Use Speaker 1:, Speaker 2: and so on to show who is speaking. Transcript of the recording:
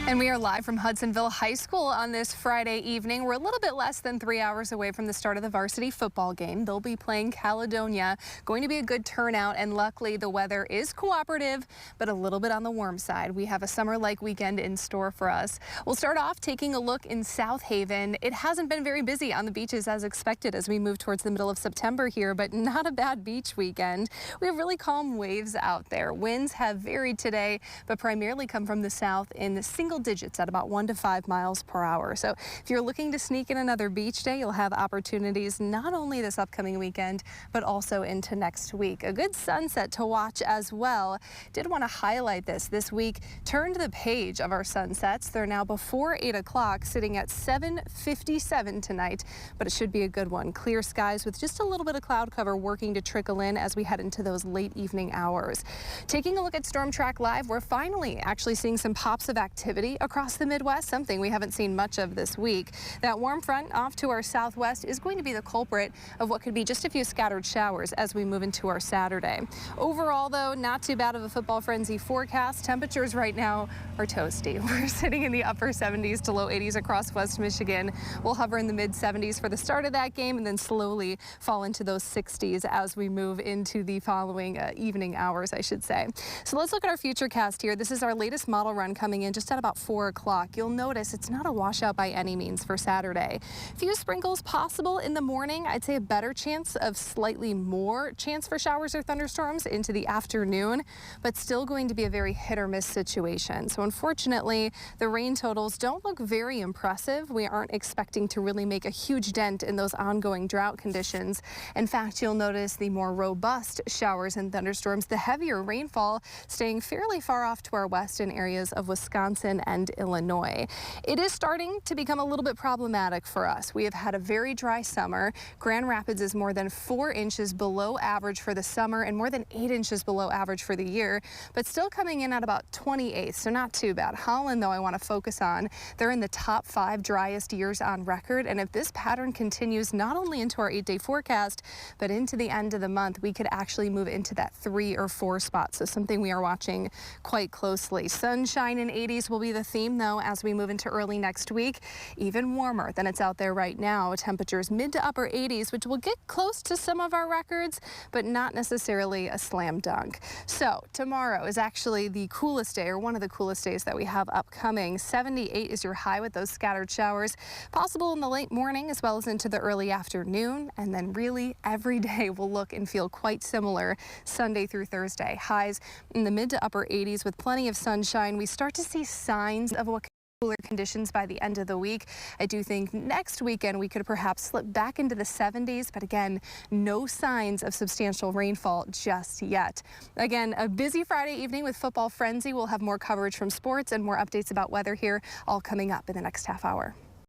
Speaker 1: And we are live from Hudsonville High School on this Friday evening. We're a little bit less than 3 hours away from the start of the varsity football game. They'll be playing Caledonia. Going to be a good turnout, and luckily the weather is cooperative, but a little bit on the warm side. We have a summer-like weekend in store for us. We'll start off taking a look in South Haven. It hasn't been very busy on the beaches as expected as we move towards the middle of September here, but not a bad beach weekend. We have really calm waves out there. Winds have varied today, but primarily come from the south in the single digits at about 1 to 5 miles per hour. So if you're looking to sneak in another beach day, you'll have opportunities not only this upcoming weekend, but also into next week. A good sunset to watch as well. Did want to highlight this week. Turned the page of our sunsets. They're now before 8 o'clock, sitting at 7:57 tonight, but it should be a good one. Clear skies with just a little bit of cloud cover working to trickle in as we head into those late evening hours. Taking a look at Storm Track Live, we're finally actually seeing some pops of activity across the Midwest, something we haven't seen much of this week. That warm front off to our southwest is going to be the culprit of what could be just a few scattered showers as we move into our Saturday. Overall, though, not too bad of a football frenzy forecast. Temperatures right now are toasty. We're sitting in the upper 70s to low 80s across West Michigan. We'll hover in the mid 70s for the start of that game and then slowly fall into those 60s as we move into the following evening hours, I should say. So let's look at our future cast here. This is our latest model run coming in just at about 4 o'clock. You'll notice it's not a washout by any means for Saturday. Few sprinkles possible in the morning. I'd say a better chance of slightly more chance for showers or thunderstorms into the afternoon, but still going to be a very hit or miss situation. So unfortunately, the rain totals don't look very impressive. We aren't expecting to really make a huge dent in those ongoing drought conditions. In fact, you'll notice the more robust showers and thunderstorms, the heavier rainfall staying fairly far off to our west in areas of Wisconsin and Illinois. It is starting to become a little bit problematic for us. We have had a very dry summer. Grand Rapids is more than 4 inches below average for the summer and more than 8 inches below average for the year, but still coming in at about 28th, so not too bad. Holland, though, I want to focus on. They're in the top 5 driest years on record, and if this pattern continues not only into our 8-day forecast, but into the end of the month, we could actually move into that 3 or 4 spot, so something we are watching quite closely. Sunshine in 80s will be the theme, though, as we move into early next week. Even warmer than it's out there right now. Temperatures mid to upper 80s, which will get close to some of our records, but not necessarily a slam dunk. So tomorrow is actually the coolest day, or one of the coolest days that we have upcoming. 78 is your high with those scattered showers possible in the late morning as well as into the early afternoon. And then really every day will look and feel quite similar Sunday through Thursday. Highs in the mid to upper 80s with plenty of sunshine. We start to see signs of what cooler conditions by the end of the week. I do think next weekend we could perhaps slip back into the 70s, but again, no signs of substantial rainfall just yet. Again, a busy Friday evening with football frenzy. We'll have more coverage from sports and more updates about weather here all coming up in the next half hour.